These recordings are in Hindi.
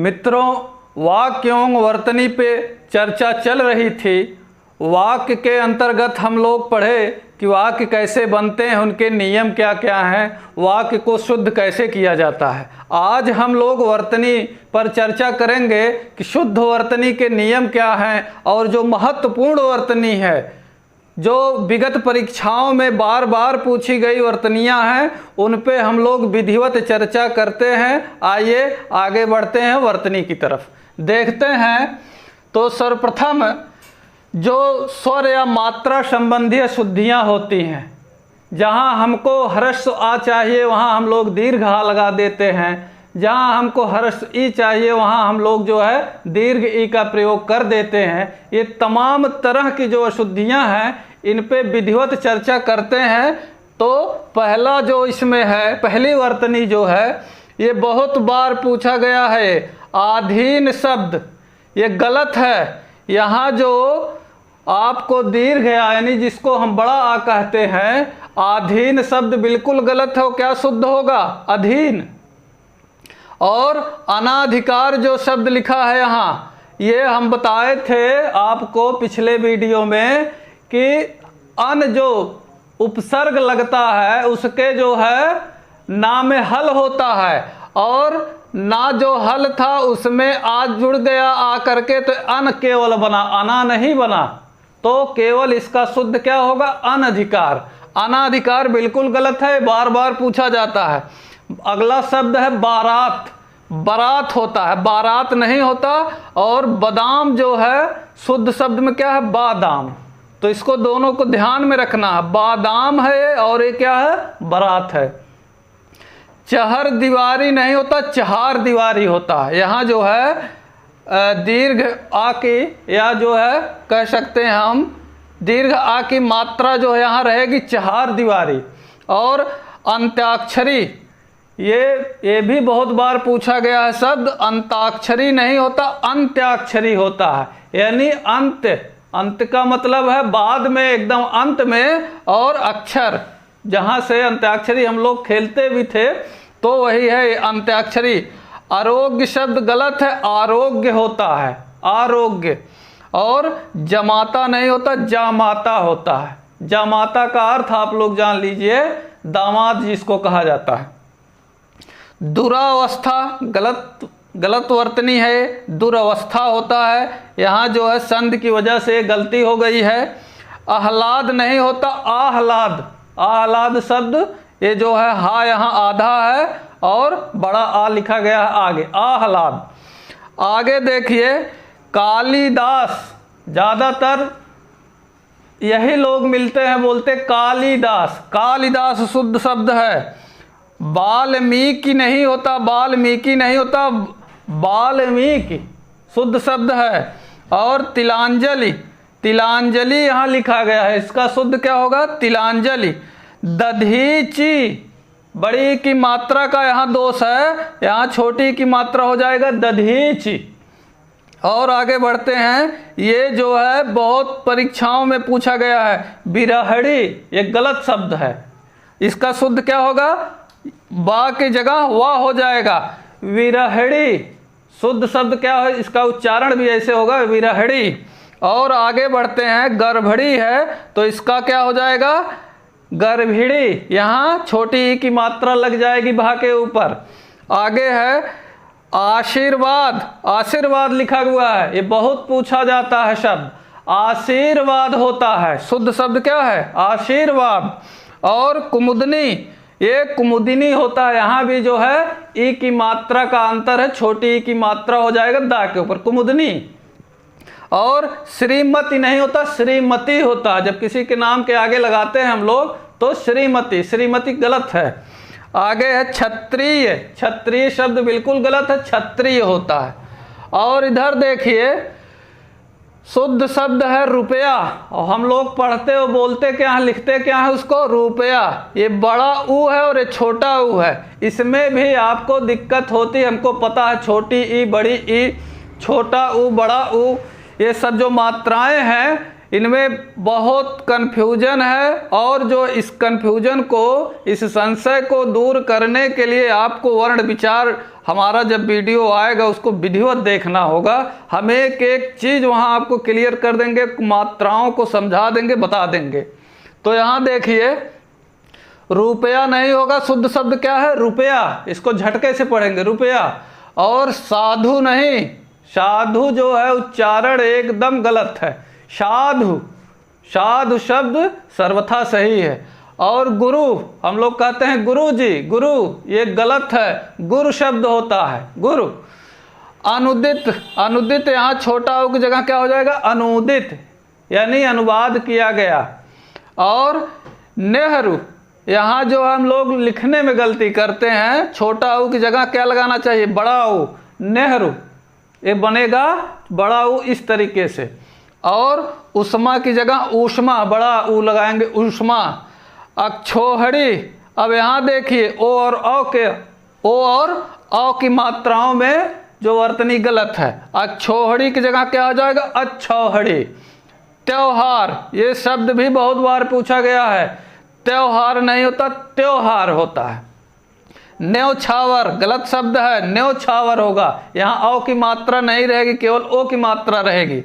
मित्रों, वाक्य एवं वर्तनी पे चर्चा चल रही थी। वाक्य के अंतर्गत हम लोग पढ़े कि वाक्य कैसे बनते हैं, उनके नियम क्या क्या हैं, वाक्य को शुद्ध कैसे किया जाता है। आज हम लोग वर्तनी पर चर्चा करेंगे कि शुद्ध वर्तनी के नियम क्या हैं और जो महत्वपूर्ण वर्तनी है, जो विगत परीक्षाओं में बार बार पूछी गई वर्तनियां हैं, उन पे हम लोग विधिवत चर्चा करते हैं। आइए आगे बढ़ते हैं वर्तनी की तरफ, देखते हैं। तो सर्वप्रथम जो स्वर या मात्रा संबंधी अशुद्धियां होती हैं, जहां हमको ह्रस्व आ चाहिए वहां हम लोग दीर्घ आ लगा देते हैं, जहां हमको ह्रस्व ई चाहिए वहां हम लोग जो है दीर्घ ई का प्रयोग कर देते हैं। ये तमाम तरह की जो अशुद्धियां हैं, इन पे विधिवत चर्चा करते हैं। तो पहला जो इसमें है, पहली वर्तनी जो है, ये बहुत बार पूछा गया है, आधीन शब्द। ये गलत है। यहाँ जो आपको दीर्घ है, यानी जिसको हम बड़ा आ कहते हैं, आधीन शब्द बिल्कुल गलत है। क्या शुद्ध होगा? अधीन। और अनाधिकार जो शब्द लिखा है यहाँ, ये हम बताए थे आपको पिछले वीडियो में कि अन जो उपसर्ग लगता है उसके जो है ना में हल होता है, और ना जो हल था उसमें आज जुड़ गया आ करके, तो अन केवल बना, अना नहीं बना। तो केवल इसका शुद्ध क्या होगा? अनधिकार। अनाधिकार बिल्कुल गलत है, बार बार पूछा जाता है। अगला शब्द है बारात। बारात होता है, बारात नहीं होता। और बादाम जो है शुद्ध शब्द में क्या है? बादाम। तो इसको दोनों को ध्यान में रखना है, बादाम है और ये क्या है? बारात है। चहर दीवारी नहीं होता, चहार दीवारी होता है। यहाँ जो है दीर्घ आ की, या जो है कह सकते हैं हम दीर्घ आ की मात्रा जो है यहाँ रहेगी चहार दीवारी। और अंत्याक्षरी, ये भी बहुत बार पूछा गया है शब्द। अंताक्षरी नहीं होता, अंत्याक्षरी होता है। यानी अंत, अंत का मतलब है बाद में, एकदम अंत में, और अक्षर जहाँ से अंत्याक्षरी हम लोग खेलते भी थे, तो वही है अंत्याक्षरी। आरोग्य शब्द गलत है, आरोग्य होता है, आरोग्य। और जमाता नहीं होता, जामाता होता है। जामाता का अर्थ आप लोग जान लीजिए, दामाद जिसको कहा जाता है। दुरावस्था गलत वर्तनी है, दुरावस्था होता है। यहाँ जो है संध की वजह से गलती हो गई है। आह्लाद नहीं होता, आह्लाद। आह्लाद शब्द ये जो है हा यहाँ आधा है और बड़ा आ लिखा गया है आगे, आह्लाद। आगे देखिए कालिदास, ज़्यादातर यही लोग मिलते हैं बोलते कालिदास। कालिदास शुद्ध शब्द है। वाल्मीकि नहीं होता, वाल्मीकि नहीं होता, वाल्मीकि शुद्ध शब्द है। और तिलांजलि, तिलांजलि यहाँ लिखा गया है, इसका शुद्ध क्या होगा? तिलांजलि। दधीची, बड़ी की मात्रा का यहाँ दोष है, यहाँ छोटी की मात्रा हो जाएगा दधीची। और आगे बढ़ते हैं, ये जो है बहुत परीक्षाओं में पूछा गया है, बिरहड़ी। ये गलत शब्द है, इसका शुद्ध क्या होगा? बा की जगह वाह हो जाएगा, विरहड़ी। शुद्ध शब्द क्या है? इसका उच्चारण भी ऐसे होगा, विरहड़ी। और आगे बढ़ते हैं, गर्भड़ी है, तो इसका क्या हो जाएगा? गर्भिड़ी। यहाँ छोटी ई की मात्रा लग जाएगी भा के ऊपर। आगे है आशीर्वाद। आशीर्वाद लिखा हुआ है, ये बहुत पूछा जाता है शब्द। आशीर्वाद होता है, शुद्ध शब्द क्या है? आशीर्वाद। और कुमुदनी, ये कुमुदिनी होता है। यहाँ भी जो है ई की मात्रा का अंतर है, छोटी ई की मात्रा हो जाएगा दा के ऊपर, कुमुदनी। और श्रीमती नहीं होता, श्रीमती होता है। जब किसी के नाम के आगे लगाते हैं हम लोग तो श्रीमती, श्रीमती गलत है। आगे है क्षत्रिय। क्षत्रिय शब्द बिल्कुल गलत है, क्षत्रिय होता है। और इधर देखिए शुद्ध शब्द है रुपया। और हम लोग पढ़ते हो बोलते क्या है, लिखते क्या है उसको? रुपया। ये बड़ा ऊ है और ये छोटा ऊ है, इसमें भी आपको दिक्कत होती है। हमको पता है, छोटी ई, बड़ी ई, छोटा ऊ, बड़ा ऊ, ये सब जो मात्राएं हैं इनमें बहुत कन्फ्यूजन है। और जो इस कन्फ्यूजन को, इस संशय को दूर करने के लिए आपको वर्ण विचार हमारा जब वीडियो आएगा उसको विधिवत देखना होगा। हम एक एक चीज़ वहाँ आपको क्लियर कर देंगे, मात्राओं को समझा देंगे, बता देंगे। तो यहाँ देखिए, रुपया नहीं होगा, शुद्ध शब्द क्या है? रुपया। इसको झटके से पढ़ेंगे, रुपया। और साधु नहीं, साधु जो है उच्चारण एकदम गलत है। साधु, साधु शब्द सर्वथा सही है। और गुरु, हम लोग कहते हैं गुरु जी, गुरु, ये गलत है, गुरु शब्द होता है, गुरु। अनुदित, अनुदित यहाँ छोटा ऊ की जगह क्या हो जाएगा? अनुदित, यानी अनुवाद किया गया। और नेहरू, यहाँ जो हम लोग लिखने में गलती करते हैं, छोटा ऊ की जगह क्या लगाना चाहिए? बड़ा ऊ, नेहरू, ये बनेगा बड़ा ऊ इस तरीके से। और उष्मा की जगह ऊष्मा, बड़ा ऊ लगाएंगे, ऊष्मा। अक्षोहड़ी, अब यहाँ देखिए ओ और औ की मात्राओं में जो वर्तनी गलत है। अक्षोहड़ी की जगह क्या हो जाएगा? अच्छौहड़ी। त्योहार, ये शब्द भी बहुत बार पूछा गया है। त्योहार नहीं होता, त्योहार होता है। न्योछावर, गलत शब्द है, न्योछावर होगा। यहाँ औ की मात्रा नहीं रहेगी, केवल ओ की मात्रा रहेगी।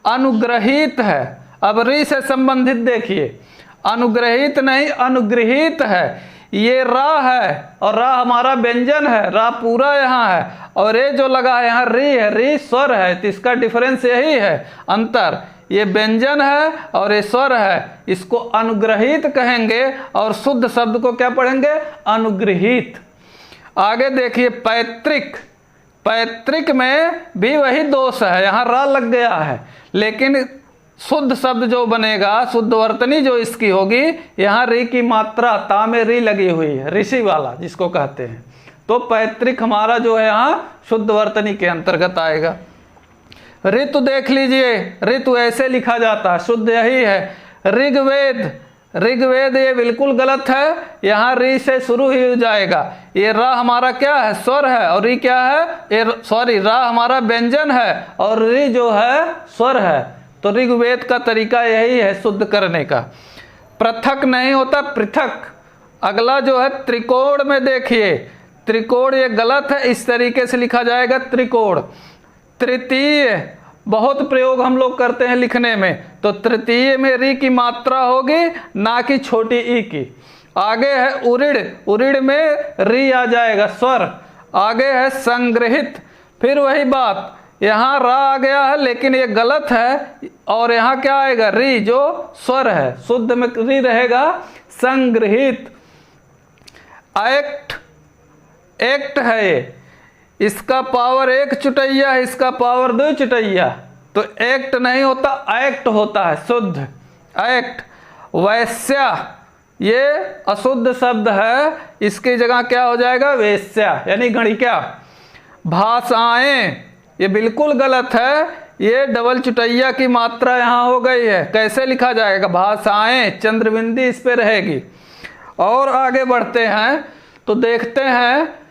अनुग्रहित है, अब री से संबंधित देखिए, अनुग्रहित नहीं, अनुग्रहित है। ये रा है और रा हमारा व्यंजन है, रा पूरा यहाँ है। और ये जो लगा है यहाँ री है, री स्वर है। तो इसका डिफरेंस यही है, अंतर। ये व्यंजन है और ये स्वर है, इसको अनुग्रहित कहेंगे। और शुद्ध शब्द को क्या पढ़ेंगे? अनुग्रहित। आगे देखिए, पैतृक, पैतृक में भी वही दोष है, यहाँ रा लग गया है। लेकिन शुद्ध शब्द जो बनेगा, शुद्ध वर्तनी जो इसकी होगी, यहाँ री की मात्रा ता में री लगी हुई है, ऋषि वाला जिसको कहते हैं। तो पैतृक हमारा जो है यहाँ शुद्ध वर्तनी के अंतर्गत आएगा। ऋतु देख लीजिए, ऋतु ऐसे लिखा जाता है, शुद्ध यही है। ऋग्वेद, ऋग्वेद ये बिल्कुल गलत है, यहाँ री से शुरू ही हो जाएगा। ये रा हमारा क्या है? स्वर है। और री क्या है? ये सॉरी, रा हमारा व्यंजन है और री जो है स्वर है। तो ऋग्वेद का तरीका यही है शुद्ध करने का। पृथक नहीं होता, पृथक। अगला जो है त्रिकोण में देखिए, त्रिकोण ये गलत है, इस तरीके से लिखा जाएगा त्रिकोण। तृतीय, बहुत प्रयोग हम लोग करते हैं लिखने में, तो तृतीय में री की मात्रा होगी, ना कि छोटी ई की। आगे है उरिड़, उरिड़ में री आ जाएगा, स्वर। आगे है संग्रहित, फिर वही बात, यहाँ रा आ गया है लेकिन ये गलत है। और यहाँ क्या आएगा? री जो स्वर है, शुद्ध में री रहेगा, संग्रहित। एक्ट, एक्ट है ये, इसका पावर 1 चुटैया है, इसका पावर 2 चुटैया। तो एक्ट नहीं होता, एक्ट होता है, शुद्ध एक्ट। वैश्या, ये अशुद्ध शब्द है, इसकी जगह क्या हो जाएगा? वेश्या, यानी गणिका। भाषाएं, ये बिल्कुल गलत है, ये डबल चुटैया की मात्रा यहाँ हो गई है। कैसे लिखा जाएगा? भाषाएं, चंद्रबिंदी इस पे रहेगी। और आगे बढ़ते हैं तो देखते हैं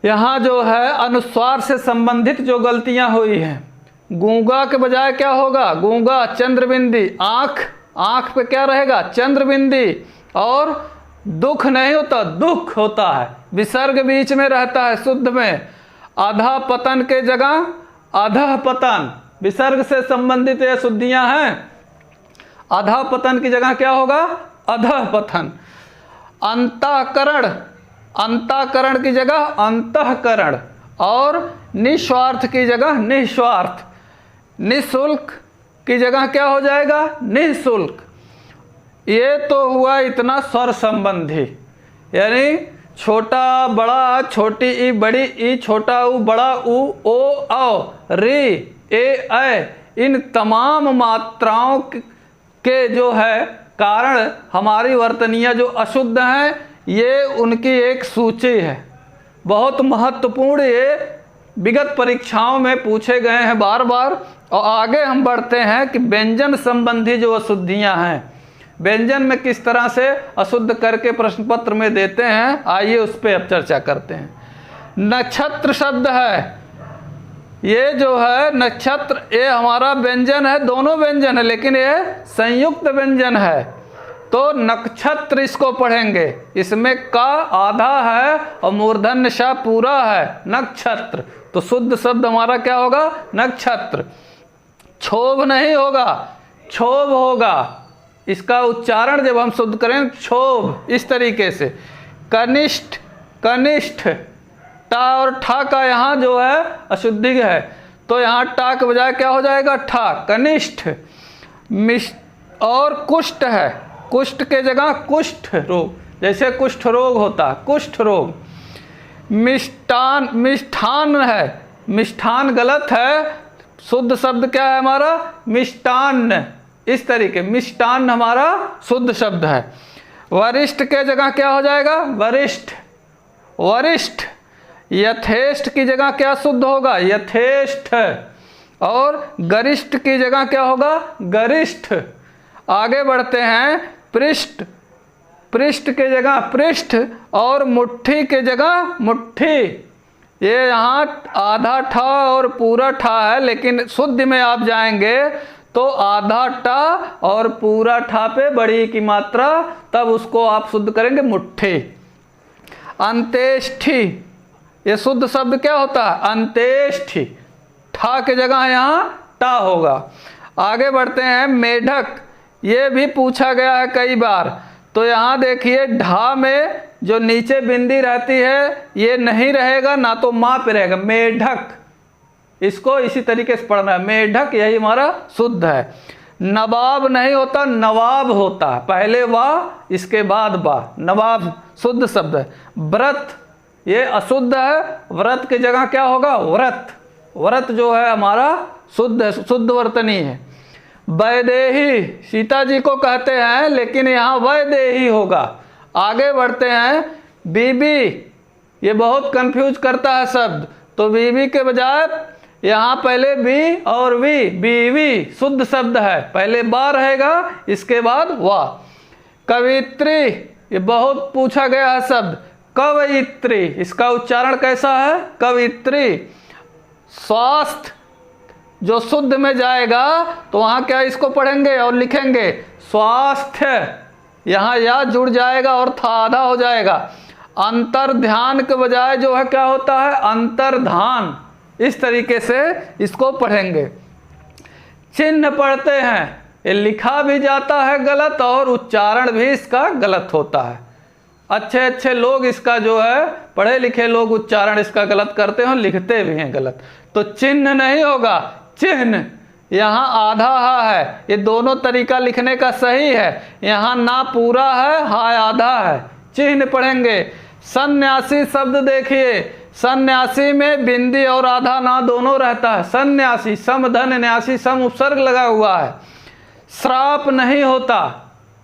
यहाँ जो है अनुस्वार से संबंधित जो गलतियाँ हुई हैं। गूंगा के बजाय क्या होगा? गूंगा, चंद्रबिंदी। आँख, आँख पे क्या रहेगा? चंद्रबिंदी। और दुख नहीं होता, दुख होता है, विसर्ग बीच में रहता है शुद्ध में। आधा पतन के जगह अधः पतन, विसर्ग से संबंधित ये शुद्धियां हैं। आधा पतन की जगह क्या होगा? अधः पतन। अंतःकरण, अंतःकरण की जगह अंतःकरण। और निस्वार्थ की जगह निस्वार्थ। निःशुल्क की जगह क्या हो जाएगा? निःशुल्क। ये तो हुआ इतना स्वर संबंधी, यानी छोटा बड़ा, छोटी ई बड़ी ई, छोटा ऊ बड़ा ऊ, ओ औ, री ए ऐ, इन तमाम मात्राओं के जो है कारण हमारी वर्तनियाँ जो अशुद्ध हैं, ये उनकी एक सूची है, बहुत महत्वपूर्ण। ये विगत परीक्षाओं में पूछे गए हैं बार बार। और आगे हम बढ़ते हैं कि व्यंजन संबंधी जो अशुद्धियाँ हैं, व्यंजन में किस तरह से अशुद्ध करके प्रश्न पत्र में देते हैं, आइए उस पर अब चर्चा करते हैं। नक्षत्र शब्द है, ये जो है नक्षत्र, ये हमारा व्यंजन है, दोनों व्यंजन है लेकिन ये संयुक्त व्यंजन है। तो नक्षत्र इसको पढ़ेंगे। इसमें का आधा है और मूर्धन्य श पूरा है, नक्षत्र। तो शुद्ध शब्द हमारा क्या होगा? नक्षत्र। क्षोभ नहीं होगा, क्षोभ होगा। इसका उच्चारण जब हम शुद्ध करें क्षोभ, इस तरीके से। कनिष्ठ, कनिष्ठ, टा और ठा का यहाँ जो है अशुद्धि है, तो यहाँ टा के बजाय क्या हो जाएगा? ठा, कनिष्ठ। और कुष्ठ है, कुष्ठ के जगह कुष्ठ रोग, जैसे कुष्ठ रोग होता, कुष्ठ रोग। मिष्टान, मिष्ठान है, मिष्ठान गलत है, शुद्ध शब्द क्या है हमारा? मिष्टान्न। इस तरीके मिष्टान्न हमारा शुद्ध शब्द है। वरिष्ठ के जगह क्या हो जाएगा? वरिष्ठ, वरिष्ठ। यथेष्ट की जगह क्या शुद्ध होगा? यथेष्ट। और गरिष्ठ की जगह क्या होगा? गरिष्ठ। आगे बढ़ते हैं, पृष्ठ, पृष्ठ के जगह पृष्ठ और मुट्ठी के जगह मुट्ठी। ये यहाँ आधा ठा और पूरा ठा है, लेकिन शुद्ध में आप जाएंगे तो आधा टा और पूरा ठा पे बड़ी की मात्रा, तब उसको आप शुद्ध करेंगे मुट्ठी। अंत्येष्ठि, ये शुद्ध शब्द क्या होता है? अंत्येष्ठि। ठा के जगह यहाँ टा होगा। आगे बढ़ते हैं, मेढक। ये भी पूछा गया है कई बार। तो यहाँ देखिए ढा में जो नीचे बिंदी रहती है ये नहीं रहेगा, ना तो माँ पे रहेगा, मेढक। इसको इसी तरीके से पढ़ना है, मेढक, यही हमारा शुद्ध है। नवाब नहीं होता, नवाब होता है, पहले वाह इसके बाद बा, नवाब शुद्ध शब्द है। व्रत, ये अशुद्ध है, व्रत की जगह क्या होगा? व्रत। व्रत जो है हमारा शुद्ध है, शुद्ध वर्तनी है। वैदेही, सीता जी को कहते हैं, लेकिन यहाँ वैदेही होगा। आगे बढ़ते हैं, बीबी, ये बहुत कंफ्यूज करता है शब्द। तो बीबी के बजाय यहाँ पहले बी और वी, बीवी शुद्ध शब्द है, पहले बा रहेगा, इसके बाद वाह। कवित्री, ये बहुत पूछा गया है शब्द, कवयित्री, इसका उच्चारण कैसा है? कवित्री। स्वास्थ्य, जो शुद्ध में जाएगा तो वहाँ क्या इसको पढ़ेंगे और लिखेंगे? स्वास्थ्य। यहाँ या जुड़ जाएगा और था आधा हो जाएगा। अंतर ध्यान के बजाय जो है क्या होता है? अंतर्धान। इस तरीके से इसको पढ़ेंगे। चिन्ह पढ़ते हैं, ये लिखा भी जाता है गलत और उच्चारण भी इसका गलत होता है। अच्छे अच्छे लोग इसका जो है, पढ़े लिखे लोग उच्चारण इसका गलत करते हैं, लिखते भी हैं गलत। तो चिन्ह नहीं होगा, चिन्ह। यहाँ आधा हा है, ये दोनों तरीका लिखने का सही है। यहाँ ना पूरा है, हा आधा है, चिन्ह पढ़ेंगे। सन्यासी शब्द देखिए, सन्यासी में बिंदी और आधा ना दोनों रहता है। सन्यासी, सम धन न्यासी, सम उपसर्ग लगा हुआ है। श्राप नहीं होता,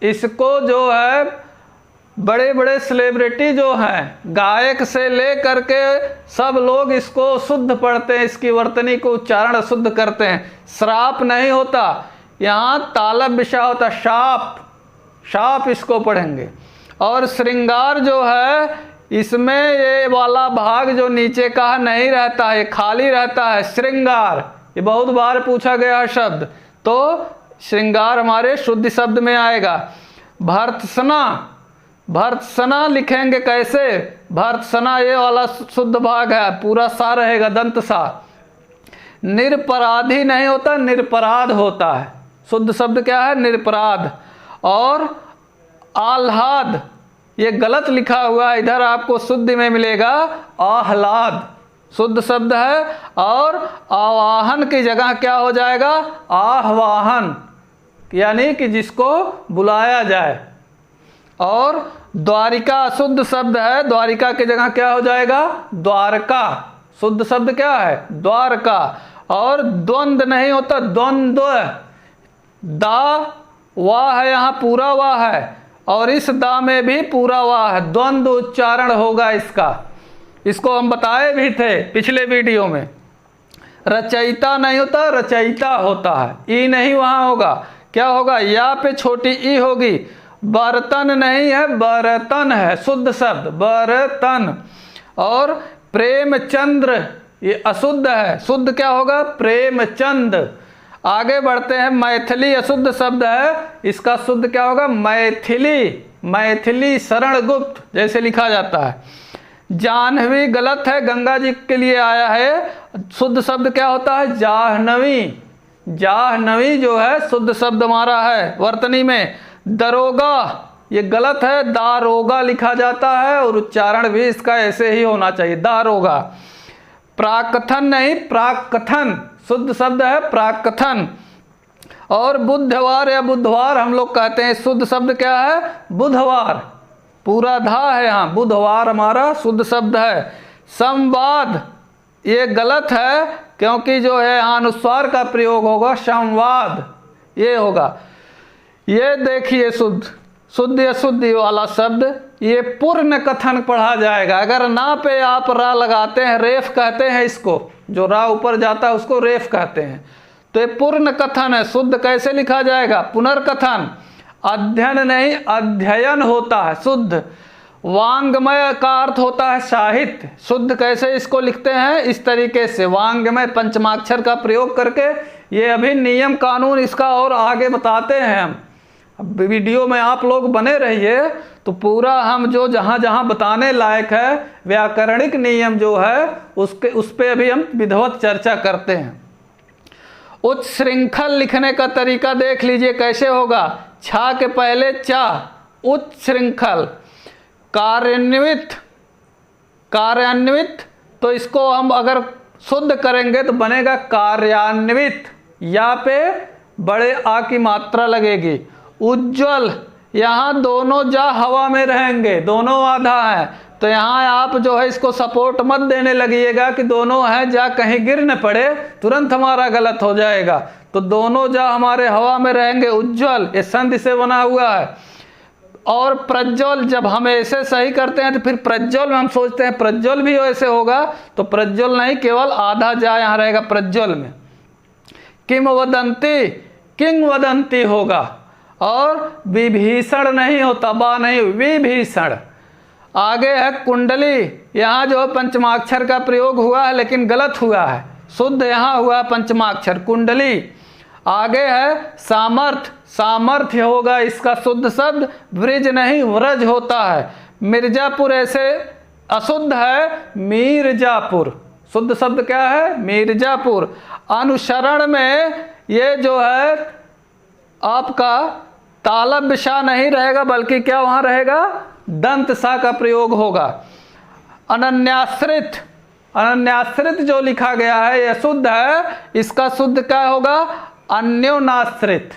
इसको जो है बड़े बड़े सेलिब्रिटी जो हैं, गायक से ले करके सब लोग इसको शुद्ध पढ़ते हैं, इसकी वर्तनी को उच्चारण शुद्ध करते हैं। श्राप नहीं होता, यहाँ तालब विषा होता, शाप, शाप इसको पढ़ेंगे। और श्रृंगार जो है, इसमें ये वाला भाग जो नीचे का नहीं रहता है, खाली रहता है, श्रृंगार। ये बहुत बार पूछा गया है शब्द, तो श्रृंगार हमारे शुद्ध शब्द में आएगा। भर्त्सना, भर्त्सना लिखेंगे कैसे? भर्त्सना ये वाला शुद्ध भाग है, पूरा सा रहेगा, दंत सा। निरपराधी नहीं होता, निरपराध होता है, शुद्ध शब्द क्या है? निरपराध। और आह्लाद, ये गलत लिखा हुआ है, इधर आपको शुद्ध में मिलेगा आह्लाद, शुद्ध शब्द है। और आवाहन की जगह क्या हो जाएगा? आह्वाहन, यानी कि जिसको बुलाया जाए। और द्वारिका शुद्ध शब्द है, द्वारिका की जगह क्या हो जाएगा? द्वारका, शुद्ध शब्द क्या है? द्वारका। और द्वंद्व नहीं होता, द्वंद्व, दा वाह है, यहाँ पूरा वाह है, और इस दा में भी पूरा वाह है, द्वंद्व उच्चारण होगा इसका। इसको हम बताए भी थे पिछले वीडियो में। रचयिता नहीं होता, रचयिता होता है, ई नहीं वहाँ होगा, क्या होगा? या पे छोटी ई होगी। बर्तन नहीं है, बर्तन है, शुद्ध शब्द, बर्तन। और प्रेमचंद्र, ये अशुद्ध है, शुद्ध क्या होगा? प्रेमचंद। आगे बढ़ते हैं। मैथिली अशुद्ध शब्द है, इसका शुद्ध क्या होगा? मैथिली। मैथिली शरण गुप्त जैसे लिखा जाता है। जाह्नवी गलत है, गंगा जी के लिए आया है। शुद्ध शब्द क्या होता है? जाह्नवी। जाह्नवी जो है शुद्ध शब्द हमारा है वर्तनी में। दरोगा ये गलत है, दारोगा लिखा जाता है और उच्चारण भी इसका ऐसे ही होना चाहिए, दारोगा। प्राकथन नहीं, प्राकथन शुद्ध शब्द है, प्राकथन। और बुधवार या बुधवार हम लोग कहते हैं, शुद्ध शब्द क्या है? बुधवार। पूरा धा है यहाँ, बुधवार हमारा शुद्ध शब्द है। संवाद ये गलत है, क्योंकि जो है यहाँ अनुस्वार का प्रयोग होगा, संवाद ये होगा। ये देखिए शुद्ध अशुद्धि वाला शब्द, ये पूर्ण कथन पढ़ा जाएगा। अगर ना पे आप रा लगाते हैं, रेफ कहते हैं इसको, जो रा ऊपर जाता है उसको रेफ कहते हैं। तो ये पूर्ण कथन है। शुद्ध कैसे लिखा जाएगा? पुनर्कथन। अध्ययन नहीं, अध्ययन होता है शुद्ध। वांग्मय का अर्थ होता है साहित्य। शुद्ध कैसे इसको लिखते हैं? इस तरीके से, वांग्मय पंचमाक्षर का प्रयोग करके। ये अभी नियम कानून इसका और आगे बताते हैं हम। अब वीडियो में आप लोग बने रहिए, तो पूरा हम जो जहाँ जहाँ बताने लायक है व्याकरणिक नियम जो है उस पर अभी हम विधिवत चर्चा करते हैं। उच्च श्रृंखल लिखने का तरीका देख लीजिए कैसे होगा। छा के पहले चा, उच्च श्रृंखल। कार्यान्वित, कार्यान्वित तो इसको हम अगर शुद्ध करेंगे तो बनेगा कार्यान्वित। या पे बड़े आ की मात्रा लगेगी। उज्ज्वल, यहाँ दोनों जा हवा में रहेंगे, दोनों आधा है, तो यहाँ आप जो है इसको सपोर्ट मत देने लगिएगा कि दोनों हैं जा कहीं गिर न पड़े, तुरंत हमारा गलत हो जाएगा। तो दोनों जा हमारे हवा में रहेंगे। उज्ज्वल ये संधि से बना हुआ है। और प्रज्वल, जब हम ऐसे सही करते हैं तो फिर प्रज्वल में हम सोचते हैं प्रज्वल भी ऐसे होगा, तो प्रज्वल नहीं, केवल आधा जा यहाँ रहेगा प्रज्वल में। किंवदंती, किंवदंती होगा। और विभीषण नहीं होता, बा नहीं, विभीषण। आगे है कुंडली, यहाँ जो पंचमाक्षर का प्रयोग हुआ है लेकिन गलत हुआ है, शुद्ध यहाँ हुआ पंचमाक्षर कुंडली। आगे है सामर्थ, सामर्थ्य होगा इसका शुद्ध शब्द, ब्रिज नहीं व्रज होता है। मिर्जापुर ऐसे अशुद्ध है, मीरजापुर। शुद्ध शब्द क्या है? मिर्जापुर। अनुसरण में ये जो है आपका तालब शाह नहीं रहेगा, बल्कि क्या वहाँ रहेगा? दंत सा का प्रयोग होगा। अनन्याश्रित, अनन्याश्रित जो लिखा गया है यह शुद्ध है, इसका शुद्ध क्या होगा? अन्योनाश्रित।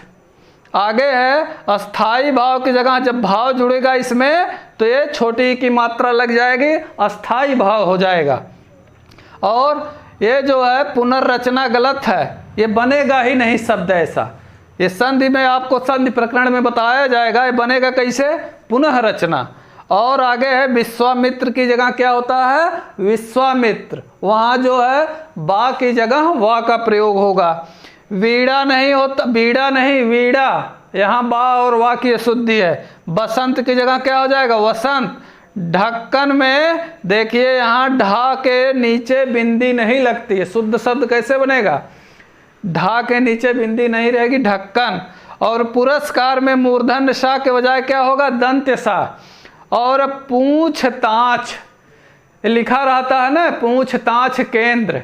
आगे है अस्थाई भाव की जगह जब भाव जुड़ेगा इसमें तो ये छोटी की मात्रा लग जाएगी, अस्थाई भाव हो जाएगा। और ये जो है पुनर्रचना गलत है, ये बनेगा ही नहीं शब्द ऐसा। ये संधि में आपको संधि प्रकरण में बताया जाएगा, ये बनेगा कैसे? पुनः रचना। और आगे है विश्वामित्र की जगह क्या होता है? विश्वामित्र। वहाँ जो है बा की जगह वा का प्रयोग होगा। वीड़ा नहीं होता, बीड़ा नहीं, वीड़ा। यहाँ बा और वा की अशुद्धि है। बसंत की जगह क्या हो जाएगा? वसंत। ढक्कन में देखिए यहाँ ढा के नीचे बिंदी नहीं लगती है, शुद्ध शब्द कैसे बनेगा? ढा के नीचे बिंदी नहीं रहेगी, ढक्कन। और पुरस्कार में मूर्धन्य सा के बजाय क्या होगा? दंत सा। और पूछताछ लिखा रहता है ना, पूछताछ केंद्र,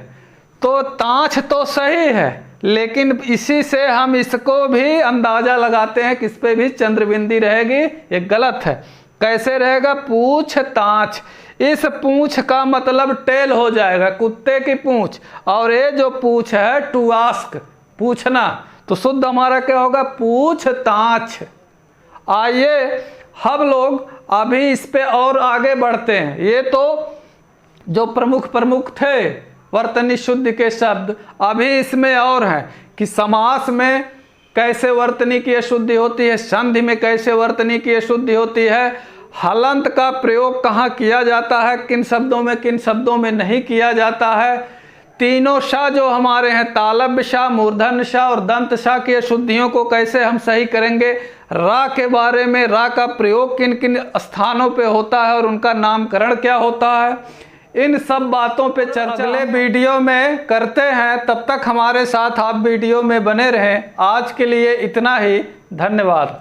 तो ताछ तो सही है, लेकिन इसी से हम इसको भी अंदाजा लगाते हैं किस पे भी चंद्रबिंदी रहेगी, ये गलत है। कैसे रहेगा? पूछताछ। इस पूछ का मतलब टेल हो जाएगा, कुत्ते की पूछ। और ये जो पूछ है टू आस्क, पूछना, तो शुद्ध हमारा क्या होगा? पूछताछ। आइए हम लोग अभी इस पे और आगे बढ़ते हैं। ये तो जो प्रमुख थे वर्तनी शुद्धि के शब्द, अभी इसमें और हैं कि समास में कैसे वर्तनी की अशुद्धि होती है, संधि में कैसे वर्तनी की अशुद्धि होती है, हलंत का प्रयोग कहाँ किया जाता है, किन शब्दों में नहीं किया जाता है। तीनों शाह जो हमारे हैं, तालब्य शाह, मूर्धन्य शाह और दंत शाह की अशुद्धियों को कैसे हम सही करेंगे। रा के बारे में, रा का प्रयोग किन किन स्थानों पे होता है और उनका नामकरण क्या होता है, इन सब बातों पे चर्चा अगले वीडियो में करते हैं। तब तक हमारे साथ आप वीडियो में बने रहें। आज के लिए इतना ही, धन्यवाद।